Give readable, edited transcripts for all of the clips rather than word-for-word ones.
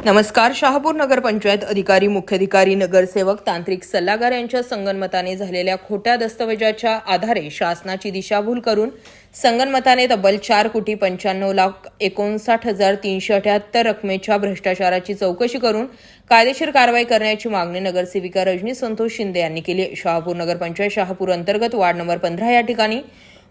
नमस्कार. शहापूर नगरपंचायत अधिकारी, मुख्याधिकारी, नगरसेवक, तांत्रिक सल्लागार यांच्या संगनमताने झालेल्या खोट्या दस्तऐवजाच्या आधारे शासनाची दिशाभूल करून संगनमताने तब्बल 4,95,59,378 रकमेच्या भ्रष्टाचाराची चौकशी करून कायदेशीर कारवाई करण्याची मागणी नगरसेविका रजनी संतोष शिंदे यांनी केली. शहापूर नगरपंचायत शहापूर अंतर्गत वार्ड नंबर 15 या ठिकाणी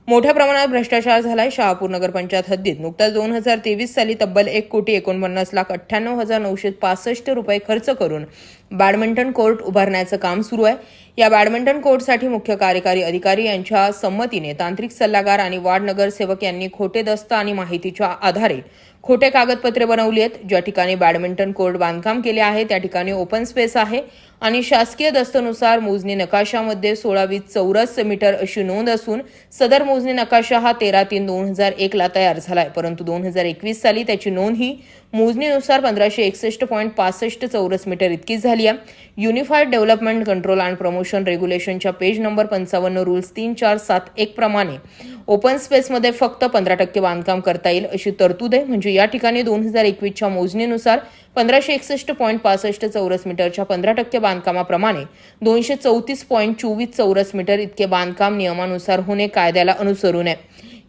मोठ्या प्रमाणात भ्रष्टाचार झालाय. शहापूर नगरपंचायत हद्दीत नुकताच 2023 साली तब्बल 1,49,98,965 रुपये खर्च करून बॅडमिंटन कोर्ट उभारण्याचं काम सुरू आहे. या बॅडमिंटन कोर्टसाठी मुख्य कार्यकारी अधिकारी यांच्या संमतीने तांत्रिक सल्लागार आणि वार्ड नगरसेवक यांनी खोटे दस्त आणि माहितीच्या आधारे खोटे कागदपत्रे बनवली आहेत. ज्या ठिकाणी बॅडमिंटन कोर्ट बांधकाम केले आहे त्या ठिकाणी ओपन स्पेस आहे आणि शासकीय दस्तनुसार मोजणी नकाशामध्ये 16-20 चौरस मीटर अशी नोंद असून सदर मोजणी नकाशा हा 13/3/2001 ला तयार झालाय. परंतु 2021 साली त्याची नोंद ही मोजणीनुसार 1561.65 चौरस मीटर इतकी झाली आहे. Unified development control and promotion रेग्युलेशनच्या पेज नंबर 55 रूल्स 3471 प्रमाणे ओपन स्पेसमध्ये फक्त 15% बांधकाम करता येईल अशी तरतूद आहे. म्हणजे या ठिकाणी 2021च्या मोजणीनुसार 1561.65 चौरस मीटरच्या 15% बांधकामाप्रमाणे 234.24 चौरस मीटर इतके बांधकाम नियमानुसार होणे कायद्याला अनुसरून आहे.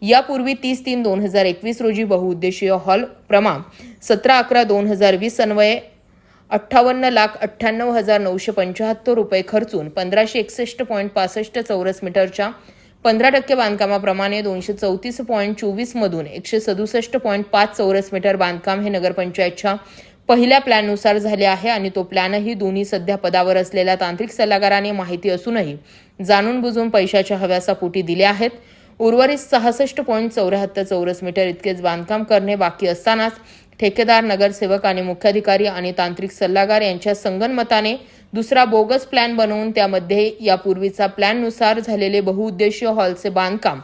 यापूर्वी 30/3/2021 रोजी बहुउद्देशीय हॉल क्रमांक 17/11/2020 अन्वये 58,98,975 रुपये खर्चून 1561.65 चौरस मीटरच्या 15% बांधकामाप्रमाणे 234.24 मधून 167.5 चौरस मीटर बांधकाम हे नगरपंचायतच्या पहिल्या प्लॅननुसार झाले आहे आणि तो प्लॅनही दोन्ही सध्या पदावर असलेल्या तांत्रिक सल्लागारांनी माहिती असूनही जाणून बुजून पैशाच्या हव्यासापोटी दिले आहेत. उर्वरित 66.74 चौरस मीटर इतकेच बांधकाम करणे बाकी असतानाच ठेकेदार, नगरसेवक आणि मुख्याधिकारी आणि तांत्रिक सल्लागार यांच्या संगनमताने दुसरा बोगस प्लॅन बनवून त्यामध्ये यापूर्वीचा प्लॅननुसार झालेले बहुउद्देशीय हॉलचे बांधकाम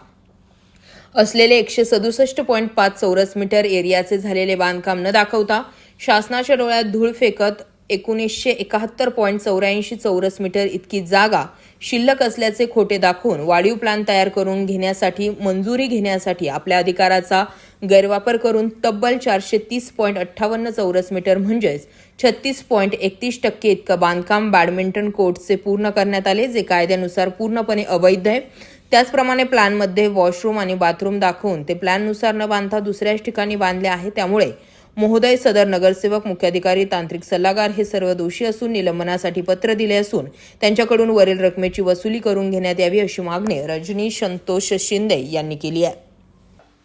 असलेले 167.5 चौरस मीटर एरियाचे झालेले बांधकाम न दाखवता शासनाच्या डोळ्यात धूळ फेकत 1971.84 चौरस मीटर इतकी जागा शिल्लक असल्याचे खोटे दाखवून वाढीव प्लॅन तयार करून घेण्यासाठी मंजुरी घेण्यासाठी आपल्या अधिकाराचा गैरवापर करून तब्बल 430.58 चौरस मीटर म्हणजेच 36.31% इतकं बांधकाम बॅडमिंटन कोर्टचे पूर्ण करण्यात आले, जे कायद्यानुसार पूर्णपणे अवैध आहे. त्याचप्रमाणे प्लॅनमध्ये वॉशरूम आणि बाथरूम दाखवून ते प्लॅननुसार न बांधता दुसऱ्याच ठिकाणी बांधले आहे. त्यामुळे महोदय, सदर नगरसेवक, मुख्याधिकारी, तांत्रिक सल्लागार हे सर्व दोषी असून निलंबनासाठी पत्र दिले असून त्यांच्याकडून वरील रकमेची वसुली करून घेण्यात यावी अशी मागणी रजनी संतोष शिंदे यांनी केली आहे.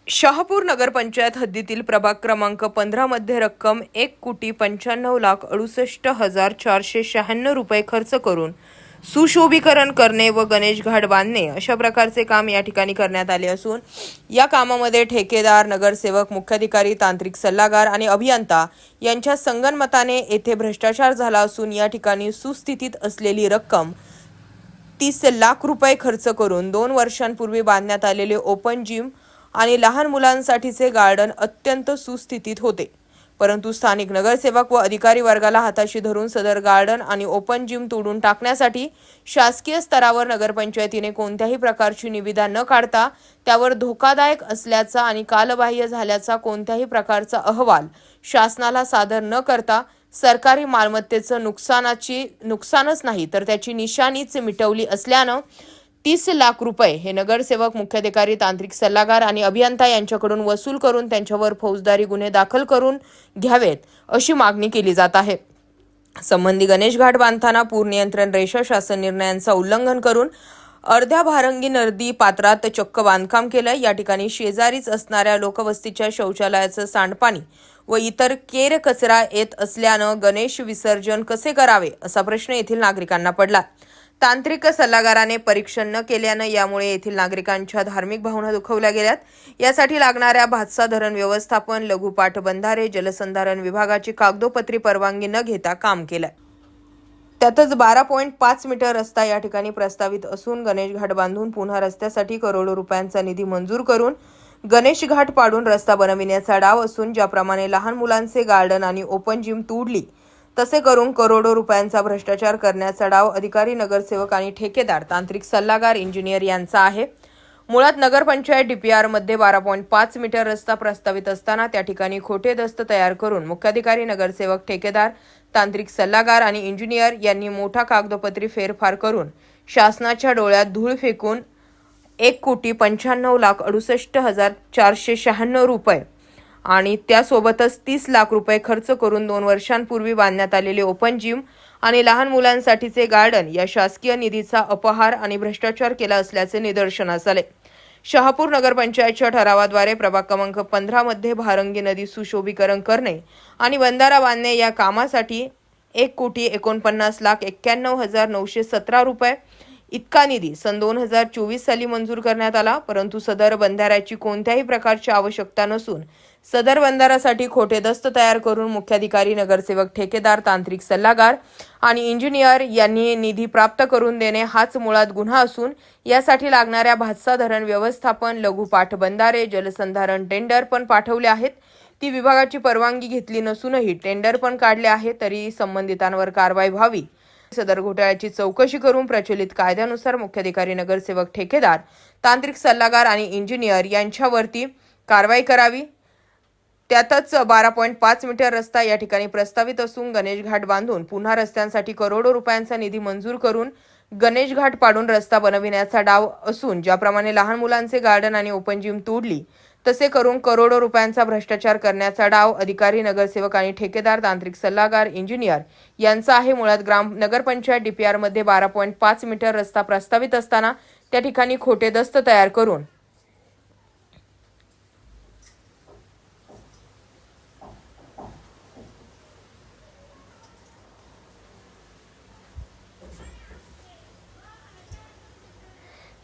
शहापूर नगरपंचायत हद्दीतील प्रभाग क्रमांक 15 मध्ये रक्कम 1,95,68,496 रुपये खर्च करून सुशोभीकरण करणे व गणेश घाट बांधणे अशा प्रकारचे काम या ठिकाणी करण्यात आले असून या कामामध्ये ठेकेदार, नगरसेवक, मुख्याधिकारी, तांत्रिक सल्लागार आणि अभियंता यांच्या संगनमताने येथे भ्रष्टाचार झाला असून या ठिकाणी सुस्थितीत असलेली रक्कम 30 लाख रुपये खर्च करून 2 वर्षांपूर्वी बांधण्यात आलेले ओपन जिम आणि लहान मुलांसाठीचे गार्डन अत्यंत सुस्थितीत होते. परंतु स्थानिक नगरसेवक व अधिकारी वर्गाला हाताशी धरून सदर गार्डन आणि ओपन जिम तोडून टाकण्यासाठी शासकीय स्तरावर नगरपंचायतीने कोणत्याही प्रकारची निविदा न काढता त्यावर धोकादायक असल्याचा आणि कालबाह्य झाल्याचा कोणत्याही प्रकारचा अहवाल शासनाला सादर न करता सरकारी मालमत्तेचं नुकसानच नाही तर त्याची निशाणीच मिटवली असल्यानं 30 लाख रुपये हे नगरसेवक, मुख्याधिकारी, तांत्रिक सल्लागार आणि अभियंता यांच्याकडून वसूल करून त्यांच्यावर फौजदारी गुन्हे दाखल करून घ्यावेत अशी मागणी केली जात आहे. संबंधी गणेश घाट बांधताना पूर नियंत्रण रेषा शासन निर्णयांचा उल्लंघन करून अर्ध्या भारंगी नदी पात्रात चक्क बांधकाम केलं. या ठिकाणी शेजारीच असणाऱ्या लोकवस्तीच्या शौचालयाचं सांडपाणी व इतर केर कचरा येत असल्यानं गणेश विसर्जन कसे करावे असा प्रश्न येथील नागरिकांना पडला. तांत्रिक सल्लागाराने परीक्षण न केल्यानं यामुळे येथील नागरिकांच्या धार्मिक भावना दुखावल्या गेल्यात. यासाठी लागणाऱ्या भातसा धरण व्यवस्थापन, लघु पाटबंधारे, जलसंधारण विभागाची कागदोपत्री परवानगी न घेता काम केलं. त्यातच 12.5 मीटर रस्ता या ठिकाणी प्रस्तावित असून गणेश घाट बांधून पुन्हा रस्त्यासाठी करोडो रुपयांचा निधी मंजूर करून गणेश घाट पाडून रस्ता बनविण्याचा डाव असून ज्याप्रमाणे लहान मुलांचे गार्डन आणि ओपन जिम तोडली तसे करून करोडो रुपयांचा भ्रष्टाचार करण्याचा डाव अधिकारी, नगरसेवक आणि ठेकेदार, तांत्रिक सल्लागार, इंजिनियर यांचा आहे. मुळात नगरपंचायत DPR मध्ये 12.5 मीटर रस्ता प्रस्तावित असताना त्या ठिकाणी खोटे दस्त तयार करून मुख्याधिकारी, नगरसेवक, ठेकेदार, तांत्रिक सल्लागार आणि इंजिनियर यांनी मोठा कागदोपत्री फेरफार करून शासनाच्या डोळ्यात धूळ फेकून 1,95,68,496 रुपये आणि त्यासोबतच 30 लाख रुपये खर्च करून 2 वर्षांपूर्वी बांधण्यात आलेले ओपन जिम आणि लहान मुलांसाठीचे गार्डन या शासकीय निधीचा अपहार आणि भ्रष्टाचार केला असल्याचे निदर्शनास आले। शहापूर नगरपंचायतच्या ठरावाद्वारे प्रभाग क्रमांक 15 मध्ये भारंगी नदी सुशोभीकरण करणे आणि बंधारा बांधणे या कामासाठी 1,49,91,917 रुपये इतका निधी सन 2024 साली मंजूर करण्यात आला, परंतु सदर बंधाऱ्याची कोणत्याही प्रकारची आवश्यकता नसून सदर बंधाऱ्यासाठी खोटे दस्त तयार करून मुख्याधिकारी, नगरसेवक, ठेकेदार, तांत्रिक सल्लागार आणि इंजिनियर यांनी निधी प्राप्त करून देणे हाच मुळात गुन्हा असून यासाठी लागणाऱ्या भातसा धरण व्यवस्थापन, लघु पाटबंधारे, जलसंधारण टेंडर पण पाठवले आहेत। ती विभागाची परवानगी घेतली नसूनही टेंडर पण काढले आहे, तरी संबंधितांवर कारवाई व्हावी। सदर घोटाळ्याची चौकशी करून प्रचलित कायद्यानुसार मुख्याधिकारी, नगरसेवक, ठेकेदार, तांत्रिक सल्लागार आणि इंजिनियर यांच्यावरती कारवाई करावी। त्यातच 12.5 मीटर रस्ता या ठिकाणी प्रस्तावित असून गणेश घाट बांधून पुन्हा रस्त्यांसाठी करोडो रुपयांचा निधी मंजूर करून गणेश घाट पाडून रस्ता बनविण्याचा डाव असून ज्याप्रमाणे लहान मुलांचे गार्डन आणि ओपन जिम तोडली तसे करून करोडो रुपयांचा भ्रष्टाचार करण्याचा डाव अधिकारी, नगरसेवक आणि ठेकेदार, तांत्रिक सल्लागार, इंजिनियर यांचा आहे। मुळात नगरपंचायत DPR मध्ये 12.5 मीटर रस्ता प्रस्तावित असताना त्या ठिकाणी खोटे दस्त तयार करून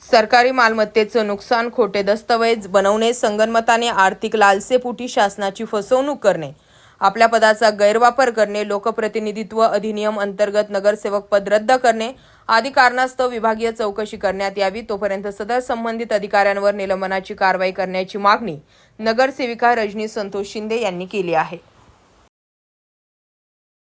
सरकारी मालमत्तेचं नुकसान, खोटे दस्तऐवज बनवणे, संगनमताने आर्थिक लालसेपोटी शासनाची फसवणूक करणे, आपल्या पदाचा गैरवापर करणे, लोकप्रतिनिधित्व अधिनियम अंतर्गत नगरसेवक पद रद्द करणे आदी कारणास्तव विभागीय चौकशी करण्यात यावी। तोपर्यंत सदर संबंधित अधिकाऱ्यांवर निलंबनाची कारवाई करण्याची मागणी नगरसेविका रजनी संतोष शिंदे यांनी केली आहे।